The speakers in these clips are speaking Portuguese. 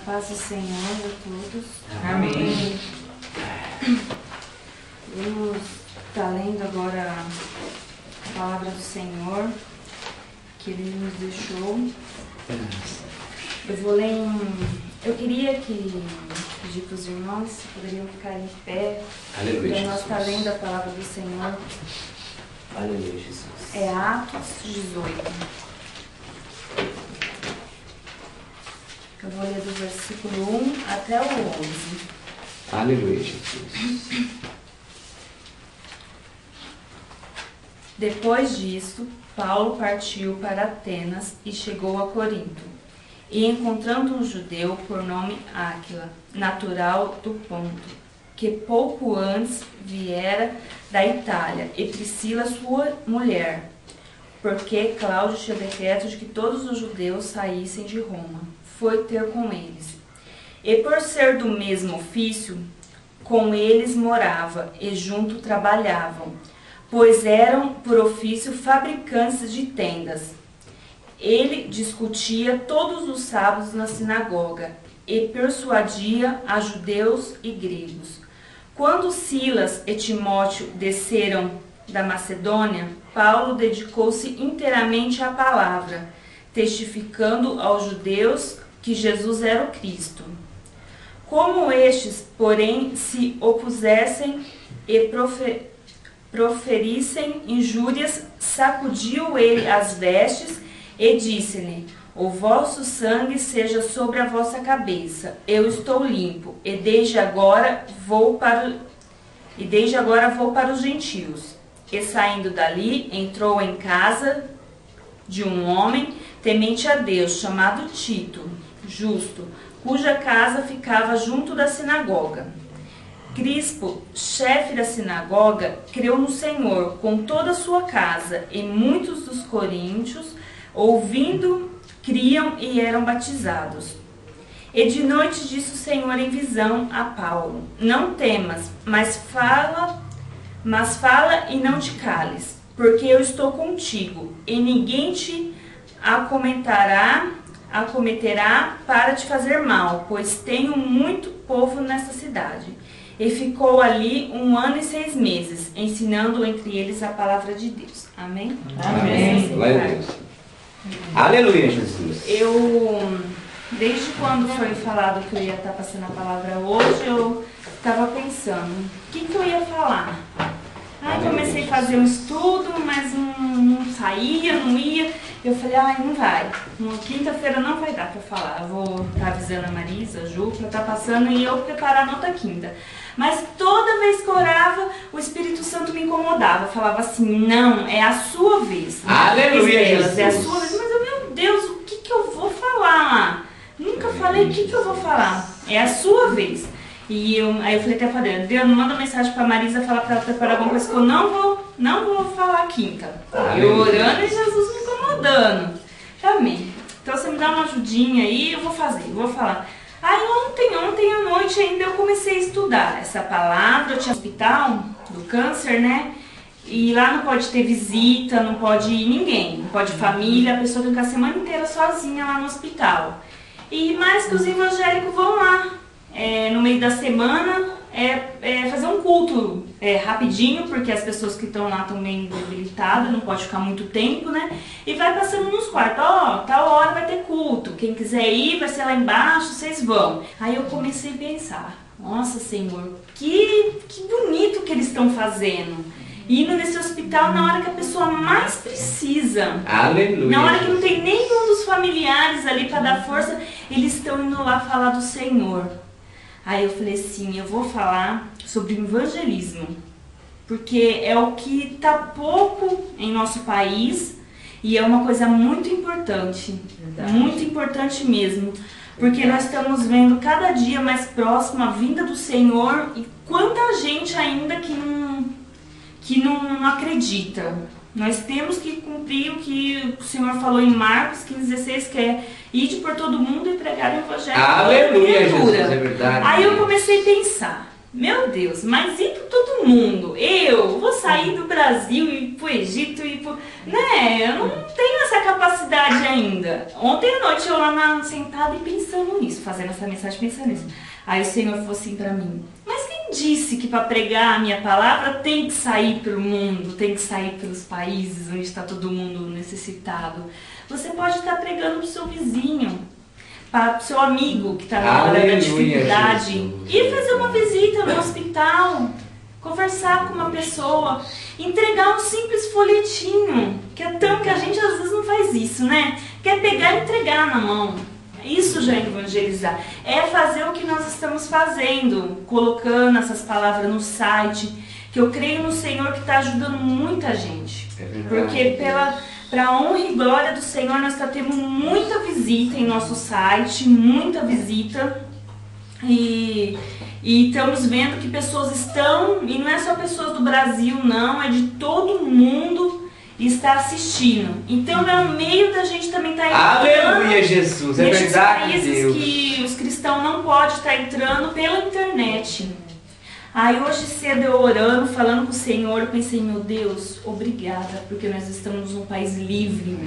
paz do Senhor a todos. Amém. Vamos estar lendo agora a palavra do Senhor que Ele nos deixou. Eu vou ler Eu queria pedir para os irmãos se poderiam ficar em pé. Aleluia, para nós Jesus. estar lendo a palavra do Senhor. Aleluia, Jesus. É Atos 18. Eu vou ler do versículo 1 até o 11. Aleluia, Jesus. Depois disto, Paulo partiu para Atenas e chegou a Corinto. E encontrando um judeu por nome Áquila, natural do Ponto, que pouco antes viera da Itália, e Priscila sua mulher, porque Cláudio tinha decreto de que todos os judeus saíssem de Roma, foi ter com eles. E por ser do mesmo ofício, com eles morava e junto trabalhavam, pois eram por ofício fabricantes de tendas. Ele discutia todos os sábados na sinagoga e persuadia a judeus e gregos. Quando Silas e Timóteo desceram da Macedônia, Paulo dedicou-se inteiramente à palavra, testificando aos judeus que Jesus era o Cristo. Como estes, porém, se opusessem e proferissem injúrias, sacudiu ele as vestes e disse-lhe: o vosso sangue seja sobre a vossa cabeça. Eu estou limpo, e desde agora vou para os gentios. E saindo dali, entrou em casa de um homem temente a Deus, chamado Tito, justo, cuja casa ficava junto da sinagoga. Crispo, chefe da sinagoga, creu no Senhor com toda a sua casa, e muitos dos coríntios, ouvindo, criam e eram batizados. E de noite disse o Senhor em visão a Paulo: não temas, mas fala e não te cales, porque eu estou contigo, e ninguém te acometerá para te fazer mal, pois tenho muito povo nessa cidade. E ficou ali 1 ano e 6 meses, ensinando entre eles a palavra de Deus. Amém? Amém. Glória a Deus. Aleluia, Jesus. Desde quando foi falado que eu ia estar passando a palavra hoje, eu estava pensando, o que eu ia falar? Comecei a fazer um estudo, mas não saía, não ia. Eu falei, não vai. Quinta-feira não vai dar para falar. Eu vou estar avisando a Marisa, a Ju, para estar passando e eu preparar na outra quinta. Mas toda vez que eu orava, o Espírito Santo me incomodava. Falava assim, não, é a sua vez. Aleluia, Jesus. É a sua vez. Mas, meu Deus, o que eu vou falar? Nunca falei o que eu vou falar. É a sua vez. Aí eu falei até para Adriano, manda mensagem para a Marisa, falar para ela preparar alguma coisa que eu não vou falar quinta. Eu orando e Jesus me incomodando. Amém. Então você me dá uma ajudinha aí, eu vou falar. Ontem à noite ainda eu comecei a estudar essa palavra. Eu tinha hospital do câncer, né? E lá não pode ter visita, não pode ir ninguém, não pode família, a pessoa tem que ficar a semana inteira sozinha lá no hospital. E mais que os evangélicos vão lá. No meio da semana, fazer um culto rapidinho, porque as pessoas que estão lá estão meio debilitadas, não pode ficar muito tempo, né? E vai passando nos quartos, tal hora vai ter culto, quem quiser ir vai ser lá embaixo, vocês vão. Aí eu comecei a pensar, nossa Senhor, que bonito que eles estão fazendo. Indo nesse hospital na hora que a pessoa mais precisa. Aleluia. Na hora que não tem nenhum dos familiares ali para dar força, eles estão indo lá falar do Senhor. Aí eu falei assim, eu vou falar sobre o evangelismo, porque é o que está pouco em nosso país e é uma coisa muito importante, muito importante mesmo, porque nós estamos vendo cada dia mais próximo a vinda do Senhor e quanta gente ainda que não acredita. Nós temos que cumprir o que o Senhor falou em Marcos 15:16, que é ide por todo mundo e pregar o evangelho. Aleluia, Jesus, é verdade. Aí eu comecei a pensar, meu Deus, mas ir por todo o mundo. Eu vou sair do Brasil e ir pro Egito e né? Eu não tenho essa capacidade ainda. Ontem à noite eu lá sentada e pensando nisso, fazendo essa mensagem, pensando nisso. Aí o Senhor falou assim pra mim: mas quem disse que para pregar a minha palavra tem que sair pelo mundo, tem que sair pelos países onde está todo mundo necessitado? Você pode estar pregando pro seu vizinho, para o seu amigo que está na hora da dificuldade, ir fazer uma visita no hospital, conversar com uma pessoa, entregar um simples folhetinho, que é tão que a gente às vezes não faz isso, né? Quer pegar e entregar na mão. Isso já é evangelizar. É fazer o que nós estamos fazendo, colocando essas palavras no site, que eu creio no Senhor que está ajudando muita gente. É verdade. Porque para a honra e glória do Senhor, nós estamos tendo muita visita em nosso site, muita visita. E estamos vendo que pessoas estão, e não é só pessoas do Brasil não, é de todo mundo está assistindo. Então é um meio da gente também estar entrando. Aleluia, Jesus, é nesses verdade, países Deus. que os cristãos não podem estar entrando pela internet. Aí hoje cedo eu orando, falando com o Senhor, eu pensei, meu Deus, obrigada, porque nós estamos num país livre,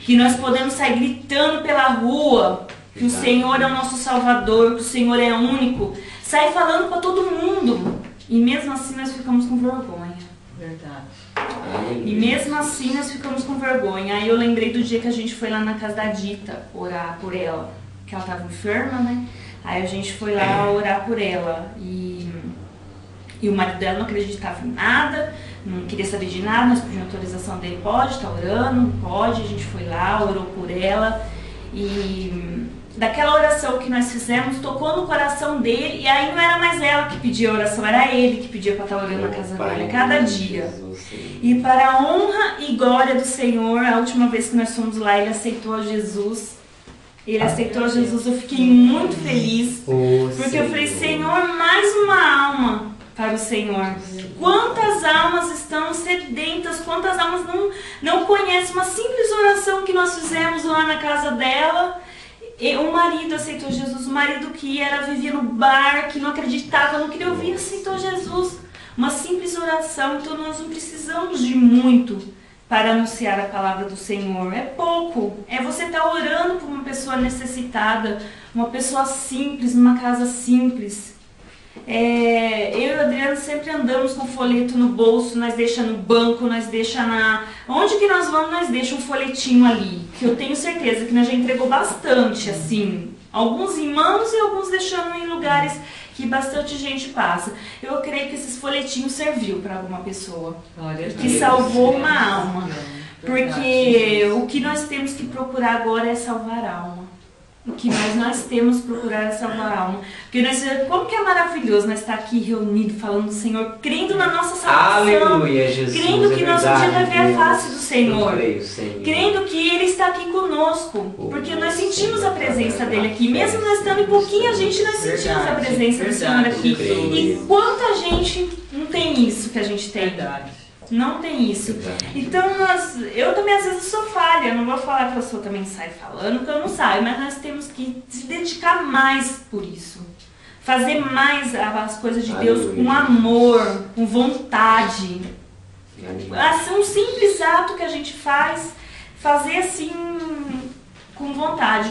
que nós podemos sair gritando pela rua, que o Senhor é o nosso Salvador, que o Senhor é único, sair falando para todo mundo, e mesmo assim nós ficamos com vergonha. Verdade. E mesmo assim nós ficamos com vergonha. Aí eu lembrei do dia que a gente foi lá na casa da Dita orar por ela, que ela estava enferma, né? Aí a gente foi lá orar por ela e o marido dela não acreditava em nada, não queria saber de nada, nós pedimos autorização dele, pode, tá orando, pode, a gente foi lá, orou por ela e daquela oração que nós fizemos, tocou no coração dele e aí não era mais ela que pedia a oração, era ele que pedia para estar orando na casa dele cada dia. E para a honra e glória do Senhor, a última vez que nós fomos lá, ele aceitou a Jesus. Ele aceitou a Jesus, eu fiquei muito feliz, porque eu falei, Senhor, mais uma alma para o Senhor. Quantas almas estão sedentas, quantas almas não conhecem uma simples oração que nós fizemos lá na casa dela. E o marido aceitou Jesus, o marido que vivia no bar, que não acreditava, não queria ouvir, aceitou Jesus. Uma simples oração, então nós não precisamos de muito para anunciar a palavra do Senhor. É pouco, é você estar orando por uma pessoa necessitada, uma pessoa simples, numa casa simples. Eu e o Adriano sempre andamos com folheto no bolso, nós deixamos no banco, nós deixamos onde que nós vamos, nós deixamos um folhetinho ali, que eu tenho certeza que nós já entregou bastante, assim, alguns em mãos e alguns deixando em lugares que bastante gente passa. Eu creio que esses folhetinhos serviu para alguma pessoa, que salvou uma alma, porque o que nós temos que procurar agora é salvar a alma. O que nós temos que procurar é salvar a alma. Porque como que é maravilhoso nós estar aqui reunidos, falando do Senhor, crendo na nossa salvação. Aleluia, Jesus, crendo que nós um dia vai ver a face do Senhor. Senhor. Crendo que Ele está aqui conosco. Porque nós sentimos a presença dEle aqui. Mesmo nós estando em pouquinha gente, nós sentimos a presença do Senhor aqui. E quanta gente não tem isso que a gente tem? Não tem isso. Então, eu também às vezes sou falha, não vou falar que eu sou também saio falando, porque eu não saio, mas nós temos que se dedicar mais por isso. Fazer mais as coisas de Deus com amor, com vontade. Assim, um simples ato que a gente faz, fazer assim com vontade.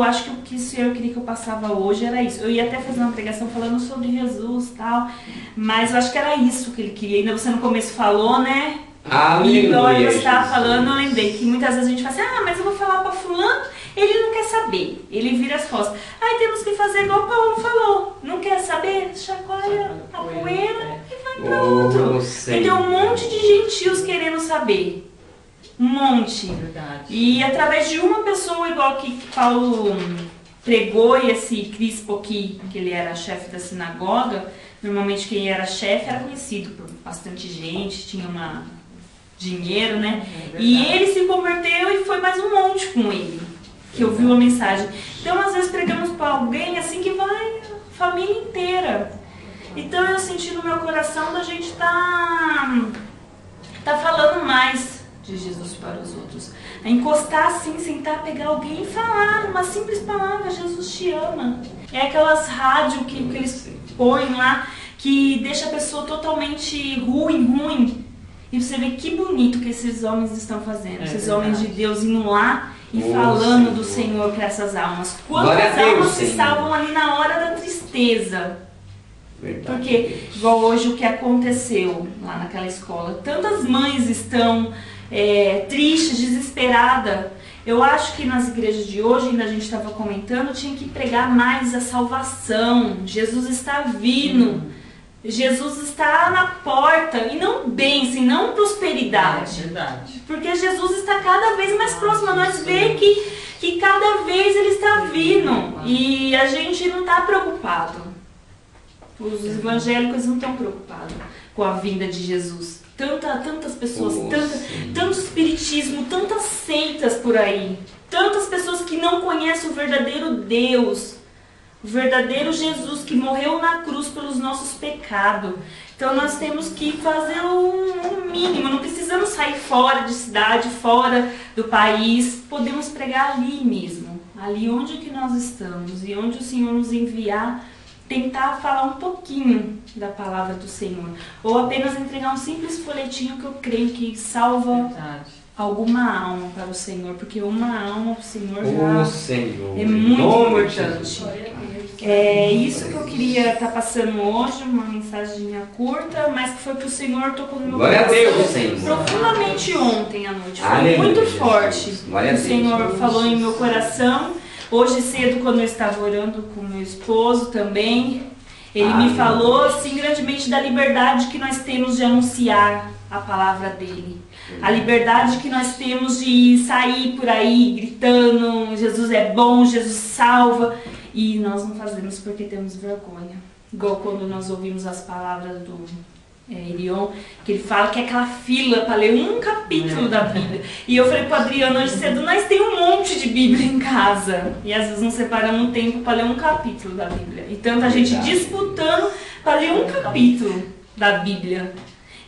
Acho que o que o Senhor queria que eu passava hoje era isso. Eu ia até fazer uma pregação falando sobre Jesus e tal, mas eu acho que era isso que ele queria. Ainda você no começo falou, né? Aleluia, e igual você estava falando, eu lembrei que muitas vezes a gente fala assim, mas eu vou falar para fulano, ele não quer saber, ele vira as costas. Aí temos que fazer igual o Paulo falou, não quer saber, chacoalha a poeira e vai para outro. E tem um monte de gentios querendo saber. Um monte. Verdade. E através de uma pessoa, igual que Paulo pregou, e esse Crispo aqui, que ele era chefe da sinagoga, normalmente quem era chefe era conhecido por bastante gente, tinha dinheiro, né? E ele se converteu e foi mais um monte com ele, que ouviu a mensagem. Então, às vezes, pregamos para alguém assim que vai a família inteira. Então, eu senti no meu coração da gente tá falando mais de Jesus para os outros. A encostar assim, sentar, pegar alguém e falar uma simples palavra, Jesus te ama. É aquelas rádios que eles põem lá, que deixa a pessoa totalmente ruim. E você vê que bonito que esses homens estão fazendo, esses homens de Deus indo lá e falando do Senhor para essas almas. Quantas almas estavam ali na hora da tristeza? Verdade. Porque, igual hoje o que aconteceu lá naquela escola, tantas mães estão tristes, desesperadas. Eu acho que nas igrejas de hoje, ainda a gente estava comentando, tinha que pregar mais a salvação. Jesus está vindo. Jesus está na porta, e não bênção, e não prosperidade. Verdade. Porque Jesus está cada vez mais próximo. Nós vemos que cada vez Ele está vindo. E a gente não está preocupado. Os evangélicos não estão preocupados com a vinda de Jesus. Tantas pessoas, tanto espiritismo, tantas seitas por aí. Tantas pessoas que não conhecem o verdadeiro Deus. O verdadeiro Jesus que morreu na cruz pelos nossos pecados. Então nós temos que fazer o mínimo. Não precisamos sair fora de cidade, fora do país. Podemos pregar ali mesmo. Ali onde que nós estamos e onde o Senhor nos enviar. Tentar falar um pouquinho da palavra do Senhor. Ou apenas entregar um simples folhetinho que eu creio que salva alguma alma para o Senhor. Porque uma alma para o Senhor já é muito importante. É isso que eu queria estar passando hoje, uma mensagem curta, mas que foi que o Senhor tocou no meu coração profundamente ontem à noite. Foi muito forte. O Senhor falou em meu coração. Hoje cedo, quando eu estava orando com meu esposo também, ele me falou assim grandemente da liberdade que nós temos de anunciar a palavra dele. A liberdade que nós temos de sair por aí gritando, Jesus é bom, Jesus salva. E nós não fazemos porque temos vergonha. Igual quando nós ouvimos as palavras do Irion, que ele fala que é aquela fila para ler um capítulo da Bíblia. E eu falei para o Adriano hoje cedo, nós temos um monte de Bíblia em casa. E às vezes não separamos um tempo para ler um capítulo da Bíblia. E tanta gente disputando para ler um capítulo da Bíblia.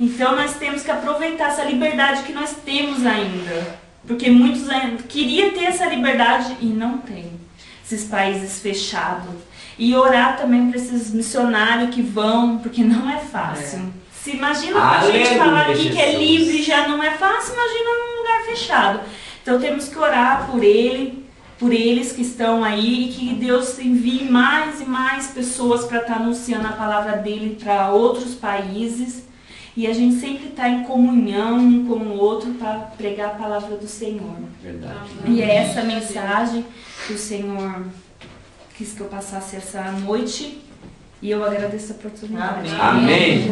Então nós temos que aproveitar essa liberdade que nós temos ainda. Porque muitos ainda queriam ter essa liberdade e não tem. Esses países fechados. E orar também para esses missionários que vão, porque não é fácil. Se imagina a gente falar aqui que é livre já não é fácil, imagina num lugar fechado. Então temos que orar por eles que estão aí, e que Deus envie mais e mais pessoas para estar anunciando a palavra dele para outros países. E a gente sempre está em comunhão um com o outro para pregar a palavra do Senhor. Verdade. E é essa mensagem que o Senhor quis que eu passasse essa noite. E eu agradeço a oportunidade. Amém.